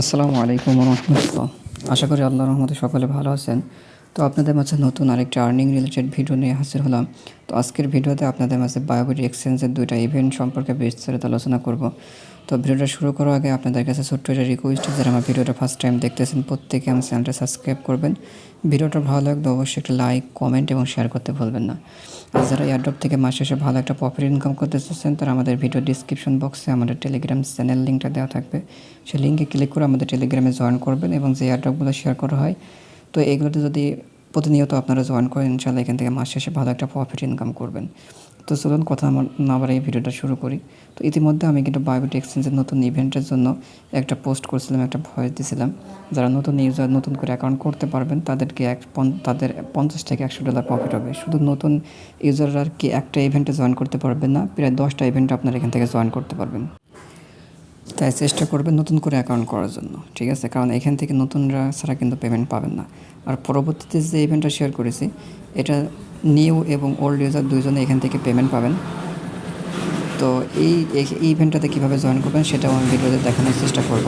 আসসালামু আলাইকুম রহমতুল্লাহ। আশা করি আল্লাহর রহমতে সকলে ভালো আছেন। তো আপনাদের মাঝে নতুন আরেকটা আর্নিং রিলেটেড ভিডিও নিয়ে হাজির হলাম। তো আজকের ভিডিওতে আপনাদের মাঝে বায়োবিট এক্সচেঞ্জের দুইটা ইভেন্ট সম্পর্কে বিস্তারিত আলোচনা করব। তো ভিডিওটা শুরু করার আগে আপনাদের কাছে ছোট্ট একটা রিকোয়েস্ট, যারা আমার ভিডিওটা ফার্স্ট টাইম দেখতেছেন প্রত্যেকে আমার চ্যানেলটা সাবস্ক্রাইব করবেন। ভিডিওটা ভালো লাগলে অবশ্যই একটা লাইক, কমেন্ট এবং শেয়ার করতে ভুলবেন না। আর যারা এয়ারড্রপ থেকে মাস শেষে ভালো একটা প্রফিট ইনকাম করতে চাচ্ছেন, তারা আমাদের ভিডিও ডিসক্রিপশন বক্সে আমাদের টেলিগ্রাম চ্যানেল লিঙ্কটা দেওয়া থাকবে। সেই লিঙ্কে ক্লিক করে আমাদের টেলিগ্রামে জয়েন করবেন এবং যে এয়ারড্রপগুলো শেয়ার করা হয়, তো এইগুলোতে যদি প্রতিনিয়ত আপনারা জয়েন করেন, ইনশাআল্লাহ এখান থেকে মাস শেষে ভালো একটা প্রফিট ইনকাম করবেন। তো চলুন কথা না বাড়িয়ে ভিডিওটা শুরু করি। তো ইতিমধ্যে আমি কিন্তু বায়োবিট এক্সচেঞ্জের নতুন ইভেন্টের জন্য একটা পোস্ট করছিলাম, একটা ভয়েস দিয়েছিলাম। যারা নতুন ইউজার নতুন করে অ্যাকাউন্ট করতে পারবেন তাদেরকে তাদের $50 থেকে $100 প্রফিট হবে। শুধু নতুন ইউজাররা আর কি একটা ইভেন্টে জয়েন করতে পারবেন না, প্রায় 10টা ইভেন্টে আপনারা এখান থেকে জয়েন করতে পারবেন। তাই চেষ্টা করবেন নতুন করে অ্যাকাউন্ট করার জন্য, ঠিক আছে? কারণ এখান থেকে নতুনরা ছাড়া কিন্তু পেমেন্ট পাবেন না। আর পরবর্তীতে যে ইভেন্টটা শেয়ার করেছি, এটা নিউ এবং ওল্ড ইউজার দুইজনে এখান থেকে পেমেন্ট পাবেন। তো এই ইভেন্টটাতে কীভাবে জয়েন করবেন সেটাও আমি ভিডিওতে দেখানোর চেষ্টা করব।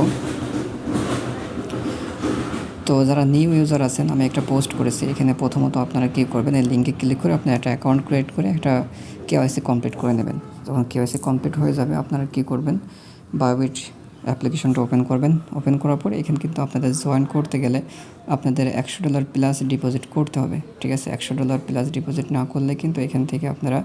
তো যারা নিউ ইউজার আছেন, আমি একটা পোস্ট করেছি। এখানে প্রথমত আপনারা কী করবেন, এই লিঙ্কে ক্লিক করে আপনারা একটা অ্যাকাউন্ট ক্রিয়েট করে একটা কেওয়াইসি কমপ্লিট করে নেবেন। যখন কেওয়াইসি কমপ্লিট হয়ে যাবে, আপনারা কী করবেন, বায়োবিট অ্যাপ্লিকেশনটা ওপেন করবেন। ওপেন করার পরে এখানে কিন্তু আপনাদের জয়েন করতে গেলে আপনাদের $100 প্লাস ডিপোজিট করতে হবে, ঠিক আছে? $100 প্লাস ডিপোজিট না করলে কিন্তু এখান থেকে আপনারা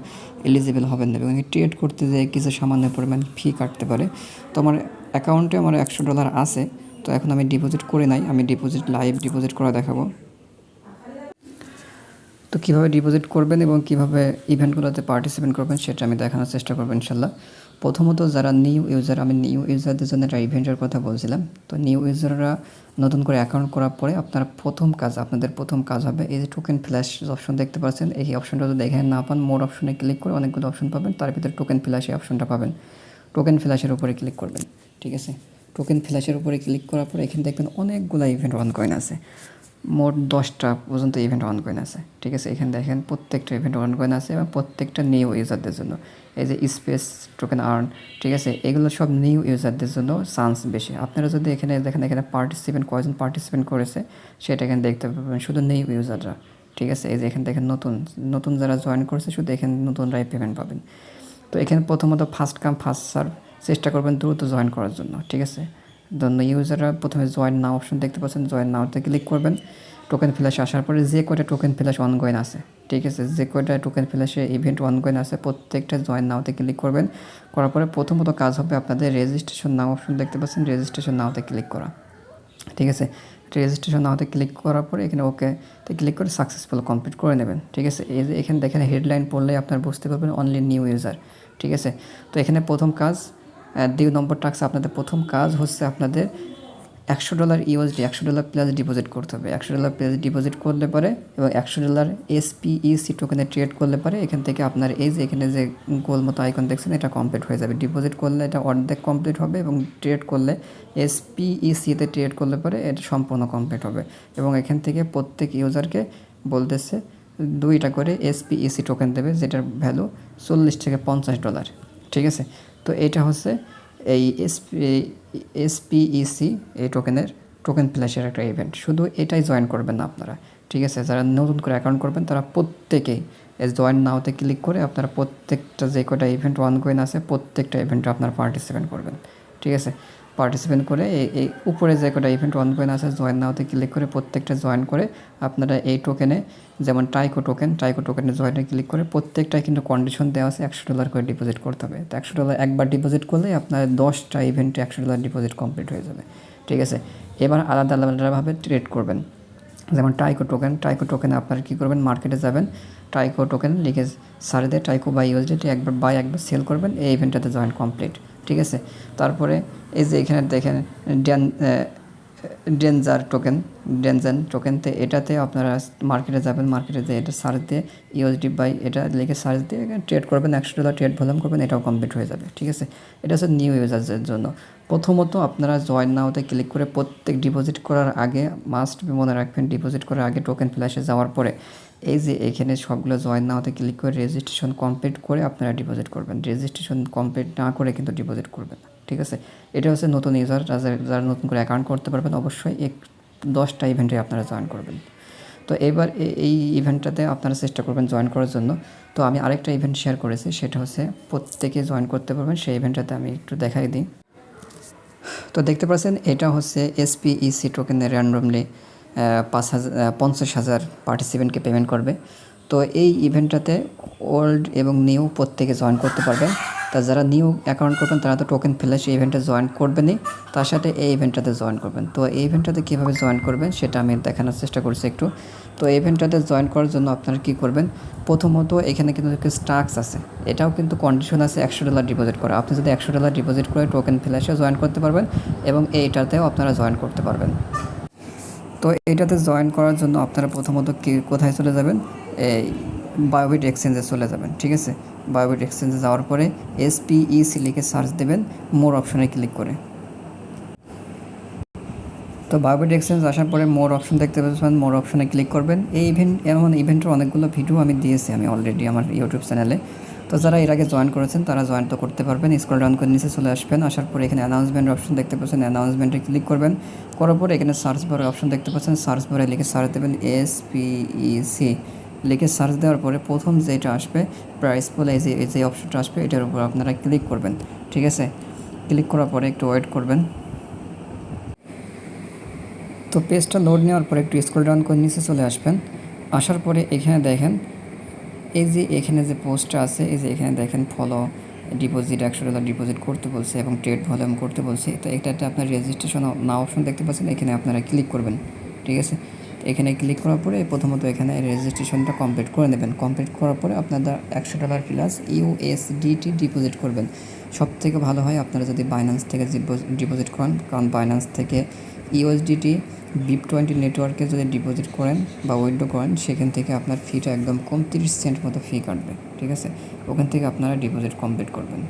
এলিজিবল হবেন না এবং ট্রেড করতে যেয়ে কিছু সামান্য পরিমাণ ফি কাটতে পারে। তো আমার অ্যাকাউন্টে আমার $100 আছে, তো এখন আমি ডিপোজিট করে নাই। আমি লাইভ ডিপোজিট করা দেখাবো। তো কীভাবে ডিপোজিট করবেন এবং কীভাবে ইভেন্টগুলোতে পার্টিসিপেট করবেন সেটা আমি দেখানোর চেষ্টা করবো ইনশাল্লাহ। প্রথমত যারা নিউ ইউজার, আমি নিউ ইউজারদের জন্য একটা ইভেন্টের কথা বলছিলাম। তো নিউ ইউজাররা নতুন করে অ্যাকাউন্ট করার পরে আপনাদের প্রথম কাজ হবে, এই যে টোকেন ফ্ল্যাশ অপশন দেখতে পাচ্ছেন, এই অপশনটা যদি এখানে না পান, মোর অপশনে ক্লিক করে অনেকগুলো অপশন পাবেন, তার ভিতরে টোকেন ফ্ল্যাশ এই অপশনটা পাবেন। টোকেন ফ্ল্যাশের উপরে ক্লিক করবেন, ঠিক আছে? টোকেন ফ্ল্যাশের উপরে ক্লিক করার পরে এখানে দেখবেন অনেকগুলো ইভেন্ট অন কয়েন আছে, মোট 10টা পর্যন্ত ইভেন্ট অন কয়েন আছে, ঠিক আছে? এখানে দেখেন প্রত্যেকটা ইভেন্ট অন কয়েন আছে এবং প্রত্যেকটা নিউ ইউজারদের জন্য। এই যে স্পেস টোকেন আর্ন, ঠিক আছে, এগুলো সব নিউ ইউজারদের জন্য চান্স বেশি। আপনারা যদি এখানে দেখেন, এখানে কয়জন পার্টিসিপেন্ট করেছে সেটা এখানে দেখতে পাবেন, শুধু নিউ ইউজাররা, ঠিক আছে? এই যে এখানে দেখেন নতুন যারা জয়েন করেছে, শুধু এখানে নতুনরাই পেমেন্ট পাবেন। তো এখানে প্রথমত ফার্স্ট কাম ফার্স্ট সার্ভ, চেষ্টা করবেন দ্রুত জয়েন করার জন্য, ঠিক আছে? ইউজাররা প্রথমে জয়েন নাও অপশন দেখতে পাচ্ছেন, জয়েন নাওতে ক্লিক করবেন। টোকেন ফ্ল্যাশ আসার পরে যে কয়টা টোকেন ফ্ল্যাশ অনগোয়েন আছে, ঠিক আছে, যে কয়টা টোকেন ফ্ল্যাশে ইভেন্ট অনগোয়েন আছে প্রত্যেকটা জয়েন নাওতে ক্লিক করবেন। করার পরে প্রথমত কাজ হবে আপনাদের রেজিস্ট্রেশন নাও অপশন দেখতে পাচ্ছেন, রেজিস্ট্রেশন নাওতে ক্লিক করা, ঠিক আছে? রেজিস্ট্রেশন নাওতে ক্লিক করার পরে এখানে ওকেতে ক্লিক করে সাকসেসফুল কমপ্লিট করে নেবেন, ঠিক আছে? এই যে এখানে দেখেন হেডলাইন পড়লে আপনার বুঝতে পারবেন অনলি নিউ ইউজার, ঠিক আছে? তো এখানে প্রথম কাজ, 2 নম্বর টাস্ক, আপনাদের প্রথম কাজ হচ্ছে আপনাদের $100 ইউএসডি, $100 প্লাস ডিপোজিট করতে হবে। $100 প্লাস ডিপোজিট করলে পরে এবং $100 SPEC টোকেনে ট্রেড করলে পরে এখান থেকে আপনার এই যে এখানে যে গোল মতো আইকন দেখছেন, এটা কমপ্লিট হয়ে যাবে। ডিপোজিট করলে এটা অর্ধেক কমপ্লিট হবে এবং ট্রেড করলে SPEC-তে ট্রেড করলে পরে এটা সম্পূর্ণ কমপ্লিট হবে। এবং এখান থেকে প্রত্যেক ইউজারকে বলতেছে 2টা করে SPEC টোকেন দেবে, যেটার ভ্যালু $40 থেকে $50, ঠিক আছে? তো এটা হচ্ছে এই SPEC এই টোকেন ফ্ল্যাশের একটা ইভেন্ট। শুধু এটাই জয়েন করবেন না আপনারা, ঠিক আছে? যারা নতুন করে অ্যাকাউন্ট করবেন তারা প্রত্যেকেই জয়েন নাওতে ক্লিক করে আপনারা প্রত্যেকটা যে কটা ইভেন্ট অনগোয়িং আছে প্রত্যেকটা ইভেন্টে আপনারা পার্টিসিপেট করবেন, ঠিক আছে? পার্টিসিপেট করে এই উপরে যে কটা ইভেন্ট অনগোয়িং আছে জয়েন নাওতে ক্লিক করে প্রত্যেকটা জয়েন করে আপনারা এই টোকেনে, যেমন টাইকো টোকেনে জয়েনে ক্লিক করে প্রত্যেকটাই কিন্তু কন্ডিশন দেওয়া আছে, $100 করে ডিপোজিট করতে হবে। তো $100 একবার ডিপোজিট করলে আপনার 10টা ইভেন্টে $100 ডিপোজিট কমপ্লিট হয়ে যাবে, ঠিক আছে? এবার আলাদাভাবে ট্রেড করবেন। যেমন টাইকো টোকেনে আপনারা কী করবেন, মার্কেটে যাবেন, টাইকো টোকেন লিখে সার্চ দিয়ে টাইকো বাই ইউএসডিটি একবার বাই একবার সেল করবেন, এই ইভেন্টটাতে জয়েন কমপ্লিট, ঠিক আছে? তারপরে এই যে এখানে দেখেন ডেনজার টোকেনতে এটাতে আপনারা মার্কেটে যাবেন, মার্কেটে যেয়ে এটা সার্চ দিয়ে ইউএসডি বাই এটা লিখে সার্চ দিয়ে ট্রেড করবেন, $100 ট্রেড ভলিউম করবেন, এটাও কমপ্লিট হয়ে যাবে, ঠিক আছে? এটা হচ্ছে নিউ ইউজারদের জন্য। প্রথমত আপনারা জয়েন নাওতে ক্লিক করে প্রত্যেক ডিপোজিট করার আগে মাস্ট মনে রাখবেন, ডিপোজিট করার আগে টোকেন ফ্ল্যাশে যাওয়ার পরে এই যে এখানে সবগুলো জয়েন নাওতে ক্লিক করে রেজিস্ট্রেশন কমপ্লিট করে আপনারা ডিপোজিট করবেন। রেজিস্ট্রেশন কমপ্লিট না করে কিন্তু ডিপোজিট করবেন না, ঠিক আছে, এটা হচ্ছে নতুন ইউজার যারা নতুন করে অ্যাকাউন্ট করতে পারবেন অবশ্যই 10টা ইভেন্টে আপনারা জয়েন করবেন। তো এবার এই ইভেন্টটাতে আপনারা চেষ্টা করবেন জয়েন করার জন্য। তো আমি আরেকটা ইভেন্ট শেয়ার করেছি, সেটা হচ্ছে প্রত্যেকে জয়েন করতে পারবেন। সেই ইভেন্টটাতে আমি একটু দেখাই দিই। তো দেখতে পাচ্ছেন এটা হচ্ছে এসপিইসি টোকেনের র্যান্ডমলি 50,000 পার্টিসিপেন্টকে পেমেন্ট করবে। তো এই ইভেন্টটাতে ওল্ড এবং নিউ প্রত্যেকে জয়েন করতে পারবেন। তা যারা নিউ অ্যাকাউন্ট করবেন তারা তো টোকেন ফেলে সেই ইভেন্টে জয়েন করবেনই, তার সাথে এই ইভেন্টটাতে জয়েন করবেন। তো এই ইভেন্টটাতে কীভাবে জয়েন করবেন সেটা আমি দেখানোর চেষ্টা করছি একটু। তো এই ইভেন্টটাতে জয়েন করার জন্য আপনারা কী করবেন, প্রথমত এখানে কিন্তু টাস্ক আছে, এটাও কিন্তু কন্ডিশন আছে $100 ডিপোজিট করা। আপনি যদি $100 ডিপোজিট করে টোকেন ফেলে এসে জয়েন করতে পারবেন এবং এইটাতেও আপনারা জয়েন করতে পারবেন। তো এটাতে জয়েন করার জন্য আপনারা প্রথমত কোথায় চলে যাবেন, এই বায়োবিট এক্সচেঞ্জে চলে যাবেন। ঠিক আছে, বায়োবিট এক্সচেঞ্জে যাওয়ার পরে এসপিইসি লিখে সার্চ দেবেন, মোর অপশনে ক্লিক করে। তো বায়োবিট এক্সচেঞ্জ আসার পরে মোর অপশন দেখতে পাচ্ছেন, মোর অপশনে ক্লিক করবেন। এই ইভেন্টের অনেকগুলো ভিডিও আমি দিয়েছি আমি অলরেডি আমার ইউটিউব চ্যানেলে। তো যারা এর আগে জয়েন করেছেন তারা জয়েন তো করতে পারবেন। স্ক্রল ডাউন করে নিচে চলে আসবেন, আসার পরে এখানে অ্যানাউন্সমেন্ট অপশন দেখতে পাচ্ছেন, অ্যানাউন্সমেন্টে ক্লিক করবেন। করার পরে এখানে সার্চ বারের অপশন দেখতে পাচ্ছেন, সার্চ বারে লিখে সার্চ দেবেন এসপিইসি লিখে সার্চ দেওয়ার পরে প্রথম যেটা আসবে প্রাইস বলে যে অপশনটা আসবে এটার উপর আপনারা ক্লিক করবেন। ঠিক আছে, ক্লিক করার পরে একটু ওয়েট করবেন। তো পেজটা লোড নেওয়ার পরে একটু স্ক্রল ডাউন করে নিচে চলে আসবেন। আসার পরে এখানে দেখেন এই যে এখানে যে পোস্টটা আছে, এই যে এখানে দেখেন ফলো ডিপোজিট $100 ডিপোজিট করতে বলছে এবং ট্রেড ভলিউম করতে বলছে। তো এটাতে আপনার রেজিস্ট্রেশন না অপশন দেখতে পাচ্ছেন, এখানে আপনারা ক্লিক করবেন। ঠিক আছে, তো এখানে ক্লিক করার পরে প্রথমত এখানে রেজিস্ট্রেশনটা কমপ্লিট করে নেবেন। কমপ্লিট করার পরে আপনারা $100 প্লাস ইউএসডিটি ডিপোজিট করবেন। সবথেকে ভালো হয় আপনারা যদি বাইন্যান্স থেকে ডিপোজিট করেন, কারণ বাইন্যান্স থেকে ইউএসডিটি BIP20 নেটওয়ার্কে যদি ডিপোজিট করেন বা উইথড্র করেন সেখান থেকে আপনার ফিটা একদম কম 30 সেন্ট মতো ফি কাটবে। ঠিক আছে, ওখান থেকে আপনারা ডিপোজিট কমপ্লিট করবেন।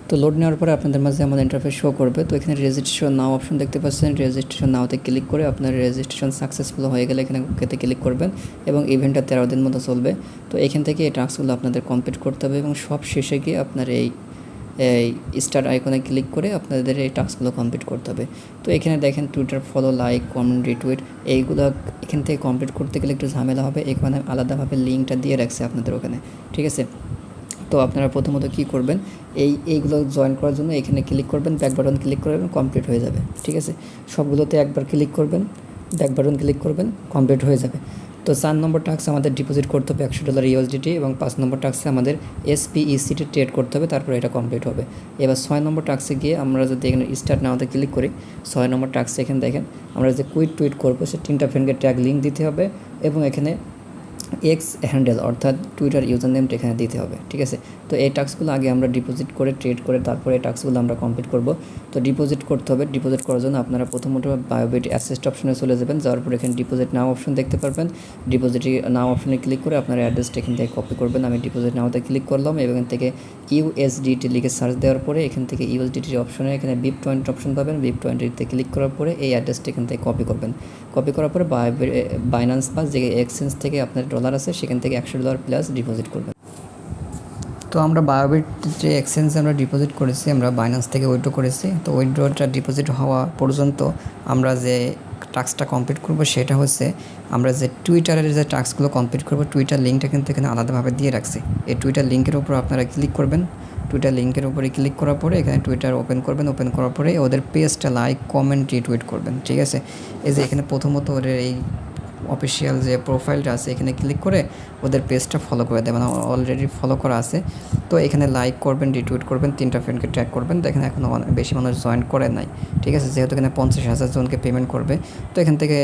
তো লোড নেওয়ার পরে আপনাদের মাঝে আমাদের ইন্টারফেস শো করবে। তো এখানে রেজিস্ট্রেশন নাও অপশন দেখতে পাচ্ছেন, রেজিস্ট্রেশন নাওতে ক্লিক করে আপনার রেজিস্ট্রেশন সাকসেসফুল হয়ে গেলে এখানে ওকেতে ক্লিক করবেন এবং ইভেন্টটা 13 দিন মতো চলবে। তো এখান থেকে এই টাস্কগুলো আপনাদের কমপ্লিট করতে হবে এবং সব শেষে গিয়ে আপনার এই স্টার আইকনে ক্লিক করে আপনাদের এই টাস্কগুলো কমপ্লিট করতে হবে। তো এখানে দেখেন Twitter follow, like, comment, retweet এইগুলো এখান থেকে কমপ্লিট করতে গেলে একটু ঝামেলা হবে। এখানে আলাদাভাবে লিঙ্কটা দিয়ে রাখছে আপনাদের ওখানে। ঠিক আছে, তো আপনারা প্রথমত কী করবেন, এইগুলো জয়েন করার জন্য এখানে ক্লিক করবেন, ব্যাক বাটন ক্লিক করবেন, কমপ্লিট হয়ে যাবে। ঠিক আছে, সবগুলোতে একবার ক্লিক করবেন, ব্যাক বাটন ক্লিক করবেন, কমপ্লিট হয়ে যাবে। তো 4 নম্বর টাস্ক আমাদের ডিপোজিট করতে হবে $100 ইউএসডিটি এবং 5 নম্বর টাস্কে আমাদের এসপিইসিটি ট্রেড করতে হবে, তারপরে এটা কমপ্লিট হবে। এবার 6 নম্বর টাস্কে গিয়ে আমরা যদি এখানে স্টার্ট নাওতে ক্লিক করি, 6 নম্বর টাস্কে এখানে দেখেন আমরা যে কুইট টুইট করবো সে 3টা ফ্রেন্ডকে ট্যাগ লিঙ্ক দিতে হবে এবং এখানে এক্স হ্যান্ডেল অর্থাৎ টুইটার ইউজার নেমটা এখানে দিতে হবে। ঠিক আছে, তো এই টাস্কগুলো আগে আমরা ডিপোজিট করে ট্রেড করে তারপরে এই টাস্কগুলো আমরা কমপ্লিট করব। তো ডিপোজিট করতে হবে, ডিপোজিট করার জন্য আপনারা প্রথমত বায়োবিট অ্যাসেস্ট অপশনে চলে যাবেন। যাওয়ার পর এখানে ডিপোজিট নাও অপশন দেখতে পারবেন, ডিপোজিট নাও অপশনে ক্লিক করে আপনার অ্যাড্রেসটা এখান থেকে কপি করবেন। আমি ডিপোজিট নাওতে ক্লিক করলাম এবং এখান থেকে ইউএসডিটি লিখে সার্চ দেওয়ার পরে এখান থেকে ইউএসডিটির অপশনে এখানে BIP20 অপশন পাবেন, BIP20তে ক্লিক করার পরে এই অ্যাড্রেসটা এখান থেকে কপি করবেন। কপি করার পরে বাইন্যান্স বা যে এক্সচেঞ্জ থেকে আপনার ডলার আছে সেখান থেকে $100 প্লাস ডিপোজিট করবেন। তো আমরা বায়োবিট যে এক্সচেঞ্জে আমরা ডিপোজিট করেছি, আমরা বাইন্যান্স থেকে উইথড্র করেছি। তো উইথড্রটা ডিপোজিট হওয়া পর্যন্ত আমরা যে টাস্কটা কমপ্লিট করব সেটা হচ্ছে আমরা যে টুইটারের যে টাস্কগুলো কমপ্লিট করব, টুইটার লিঙ্কটা কিন্তু এখানে আলাদাভাবে দিয়ে রাখছি। এই টুইটার লিঙ্কের উপর আপনারা ক্লিক করবেন। টুইটার লিঙ্কের উপরে ক্লিক করার পরে এখানে টুইটার ওপেন করবেন। ওপেন করার পরে ওদের পেজটা লাইক, কমেন্ট, রিটুইট করবেন। ঠিক আছে, এই যে এখানে প্রথমত ওদের এই অফিসিয়াল যে প্রোফাইলটা আছে এখানে ক্লিক করে ওদের পেজটা ফলো করে দেবেন, অলরেডি ফলো করা আছে। তো এখানে লাইক করবেন, রিটুইট করবেন, 3টা ফ্রেন্ডকে ট্যাগ করবেন। দেখেন এখনও বেশি মানুষ জয়েন করে নাই। ঠিক আছে, যেহেতু এখানে 50,000 জনকে পেমেন্ট করবে তো এখান থেকে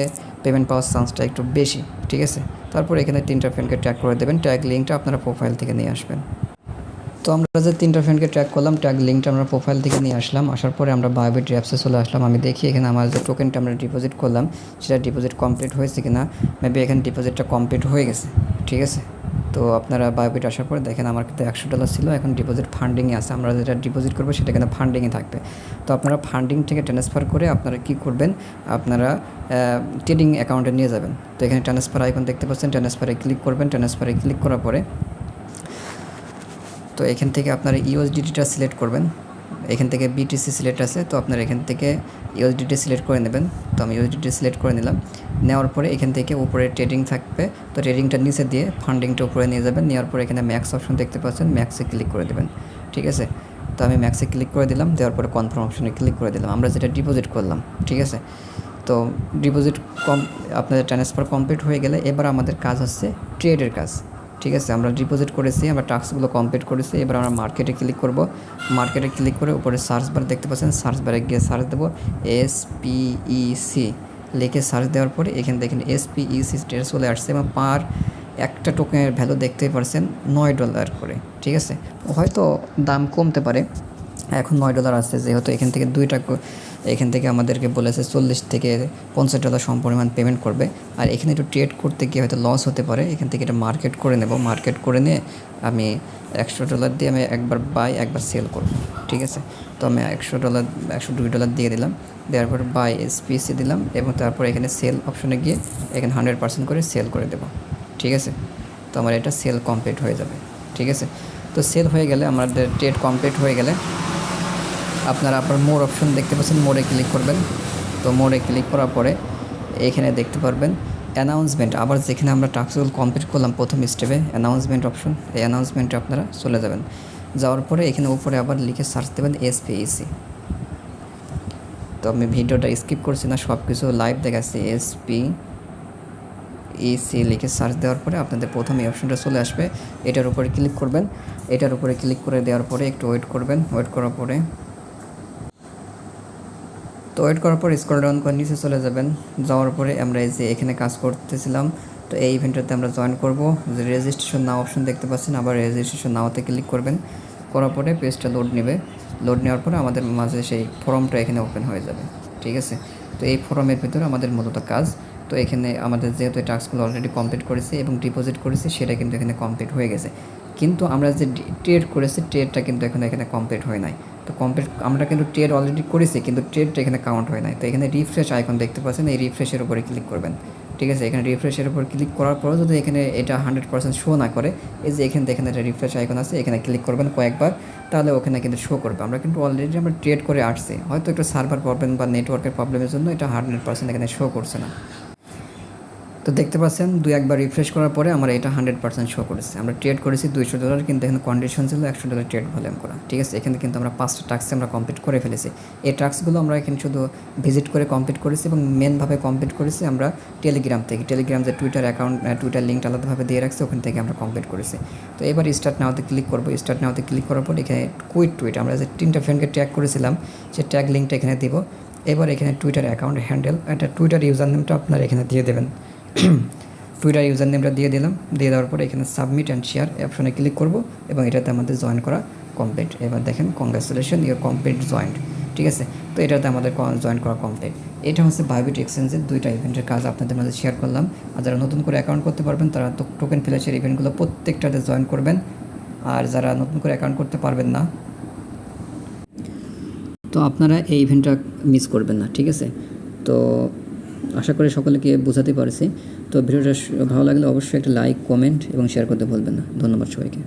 পেমেন্ট পাওয়ার চান্সটা একটু বেশি। ঠিক আছে, তারপর এখানে 3টা ফ্রেন্ডকে ট্যাগ করে দেবেন, ট্যাগ লিঙ্কটা আপনারা প্রোফাইল থেকে নিয়ে আসবেন। তো আমরা যে 3টা ফ্রেন্ডকে ট্যাগ করলাম, ট্যাগ লিঙ্কটা আমরা প্রোফাইল থেকে নিয়ে আসলাম। আসার পরে আমরা বায়োবিট অ্যাপসে চলে আসলাম। আমি দেখি এখানে আমার যে টোকেনটা আমরা ডিপোজিট করলাম সেটা ডিপোজিট কমপ্লিট হয়েছে কিনা। মেবি এখানে ডিপোজিটটা কমপ্লিট হয়ে গেছে। ঠিক আছে, তো আপনারা বায়োবিট আসার পরে দেখেন আমার কিন্তু $100 ছিল, এখন ডিপোজিট ফান্ডিংয়ে আছে। আমরা যেটা ডিপোজিট করবো সেটা কিন্তু ফান্ডিংয়ে থাকবে। তো আপনারা ফান্ডিং থেকে ট্রান্সফার করে আপনারা কী করবেন, আপনারা ট্রেডিং অ্যাকাউন্টে নিয়ে যাবেন। তো এখানে ট্রান্সফার আইকন দেখতে পাচ্ছেন, ট্রান্সফারে ক্লিক করবেন। ট্রান্সফারে ক্লিক করার পরে তো এখান থেকে আপনারা ইউএসডিটিটা সিলেক্ট করবেন। এখান থেকে বিটিসি সিলেক্ট আছে, তো আপনারা এখান থেকে ইউএসডিটি সিলেক্ট করে নেবেন। তো আমি ইউএসডিটি সিলেক্ট করে নিলাম। নেওয়ার পরে এখান থেকে উপরে ট্রেডিং থাকবে, তো ট্রেডিংটা নিচে দিয়ে ফান্ডিংটা উপরে নিয়ে যাবেন। নেওয়ার পরে এখানে ম্যাক্স অপশন দেখতে পাচ্ছেন, ম্যাক্সে ক্লিক করে দেবেন। ঠিক আছে, তো আমি ম্যাক্সে ক্লিক করে দিলাম। দেওয়ার পরে কনফার্ম অপশনে ক্লিক করে দিলাম, আমরা যেটা ডিপোজিট করলাম। ঠিক আছে, তো ডিপোজিট আপনাদের ট্রান্সফার কমপ্লিট হয়ে গেলে এবার আমাদের কাজ হচ্ছে ট্রেডের কাজ। ঠিক আছে, আমরা ডিপোজিট করেছি, আমরা টাস্কগুলো কমপ্লিট করেছি। এবার আমরা মার্কেটে ক্লিক করব। মার্কেটে ক্লিক করে উপরে সার্চ বার দেখতে পাচ্ছেন, সার্চ বারে গিয়ে সার্চ দেবো SPEC লিখে সার্চ দেওয়ার পরে এখানে দেখেন SPEC চলে আসছে এবং পার একটা টোকেনের ভ্যালু দেখতেই পারছেন $9 করে। ঠিক আছে, হয়তো দাম কমতে পারে, এখন $9 আসছে, যেহেতু এখান থেকে এখান থেকে আমাদেরকে বলেছে $40 থেকে $50 সমপরিমাণ পেমেন্ট করবে। আর এখানে একটু ট্রেড করতে গিয়ে হয়তো লস হতে পারে, এখান থেকে এটা মার্কেট করে নেব। মার্কেট করে নিয়ে আমি $100 দিয়ে আমি একবার বাই একবার সেল করব। ঠিক আছে, তো আমি $102 দিয়ে দিলাম। দেওয়ার পর বাই SPC দিলাম এবং তারপর এখানে সেল অপশনে গিয়ে এখানে 100% করে সেল করে দেব। ঠিক আছে, তো আমার এটা সেল কমপ্লিট হয়ে যাবে। ঠিক আছে, তো সেল হয়ে গেলে আমাদের ট্রেড কমপ্লিট হয়ে গেলে আপনারা আপনার মোর অপশন দেখতে পাচ্ছেন, মোড়ে ক্লিক করবেন। তো মোড়ে ক্লিক করার পরে এখানে দেখতে পারবেন অ্যানাউন্সমেন্ট, আবার যেখানে আমরা টাস্কগুলো কমপ্লিট করলাম প্রথম স্টেপে অ্যানাউন্সমেন্ট অপশন, এই অ্যানাউন্সমেন্টে আপনারা চলে যাবেন। যাওয়ার পরে এখানে উপরে আবার লিখে সার্চ দেবেন SPEC। তো আমি ভিডিওটা স্কিপ করছি না, সব কিছু লাইভ দেখাচ্ছি। SPEC লিখে সার্চ দেওয়ার পরে আপনাদের প্রথম এই অপশনটা চলে আসবে, এটার উপরে ক্লিক করবেন। এটার উপরে ক্লিক করে দেওয়ার পরে একটু ওয়েট করবেন। ওয়েট করার পরে স্ক্রল ডাউন করে নিচে চলে যাবেন। যাওয়ার পরে আমরা এই যে এখানে কাজ করতেছিলাম, তো এই ইভেন্টটাতে আমরা জয়েন করব। যে রেজিস্ট্রেশন নাও অপশন দেখতে পাচ্ছেন, আবার রেজিস্ট্রেশন নাওতে ক্লিক করবেন। করার পরে পেজটা লোড নেবে। লোড নেওয়ার পরে আমাদের মাঝে সেই ফর্মটা এখানে ওপেন হয়ে যাবে। ঠিক আছে, তো এই ফর্মের ভিতরে আমাদের মূলত কাজ, তো এখানে আমাদের যেহেতু এই টাস্কগুলো অলরেডি কমপ্লিট করেছি এবং ডিপোজিট করেছি, সেটা কিন্তু এখানে কমপ্লিট হয়ে গেছে। কিন্তু আমরা যে ট্রেড করেছি, ট্রেডটা কিন্তু এখানে কমপ্লিট হয় নাই। তো আমরা কিন্তু ট্রেড অলরেডি করেছি, কিন্তু ট্রেডটা এখানে কাউন্ট হয় নাই। তো এখানে রিফ্রেশ আইকন দেখতে পাচ্ছেন, এই রিফ্রেশের উপরে ক্লিক করবেন। ঠিক আছে, এখানে রিফ্রেশের উপর ক্লিক করার পরও যদি এখানে এটা 100% শো না করে, এই যে এখানে একটা রিফ্রেশ আইকন আছে, এখানে ক্লিক করবেন কয়েকবার, তাহলে ওখানে কিন্তু শো করবে। আমরা কিন্তু অলরেডি আমরা ট্রেড করে আসছি, হয়তো একটু সার্ভার প্রবলেম বা নেটওয়ার্কের প্রবলেমের জন্য এটা 100% এখানে শো করছে না। তো দেখতে পাচ্ছেন 2-1 বার রিফ্রেশ করার পরে আমার এটা 100% শো করেছে। আমরা ট্রেড করেছি $200, কিন্তু এখানে কন্ডিশন ছিল $100 ট্রেড ভলিউম করা। ঠিক আছে, এখানে কিন্তু আমরা 5টা টাস্ক আমরা কমপ্লিট করে ফেলেছি। এই টাস্কগুলো আমরা এখানে শুধু ভিজিট করে কমপ্লিট করেছি এবং মেনভাবে কমপ্লিট করেছি আমরা টেলিগ্রাম থেকে। টেলিগ্রাম যে টুইটার অ্যাকাউন্ট, টুইটার লিঙ্কটা আলাদাভাবে দিয়ে রাখছে, ওখান থেকে আমরা কমপ্লিট করেছি। তো এবার স্টার্ট নাওতে ক্লিক করবো। স্টার্ট নাওতে ক্লিক করার পর এখানে কুইট টুইট, আমরা যে 3টা ফ্রেন্ডকে ট্যাগ করেছিলাম, সেই ট্যাগ লিঙ্কটা এখানে দিব। এবার এখানে টুইটার অ্যাকাউন্ট হ্যান্ডেল, একটা টুইটার ইউজার নেমটা আপনারা এখানে দিয়ে দেবেন। টুইটার ইউজার নেমটা দিয়ে দিলাম। দিয়ে দেওয়ার পরে এখানে সাবমিট অ্যান্ড শেয়ার অপশনে ক্লিক করব এবং এটাতে আমাদের জয়েন করা কমপ্লিট। এবার দেখেন কংগ্রাচুলেশন, ইউর কমপ্লিট জয়েন্ট। ঠিক আছে, তো এটাতে আমাদের জয়েন করা কমপ্লিট। এটা হচ্ছে বাইবিট এক্সচেঞ্জের 2টা ইভেন্টের কাজ আপনাদের মাঝে শেয়ার করলাম। আর যারা নতুন করে অ্যাকাউন্ট করতে পারবেন তারা টোকেন ফ্ল্যাশের ইভেন্টগুলো প্রত্যেকটাতে জয়েন করবেন। আর যারা নতুন করে অ্যাকাউন্ট করতে পারবেন না, তো আপনারা এই ইভেন্টটা মিস করবেন না। ঠিক আছে, তো আশা করি সকলকে বোঝাতে পারছি। তো ভিডিওটা ভালো লাগলে অবশ্যই একটা লাইক, কমেন্ট এবং শেয়ার করতে ভুলবেন না। ধন্যবাদ সবাইকে।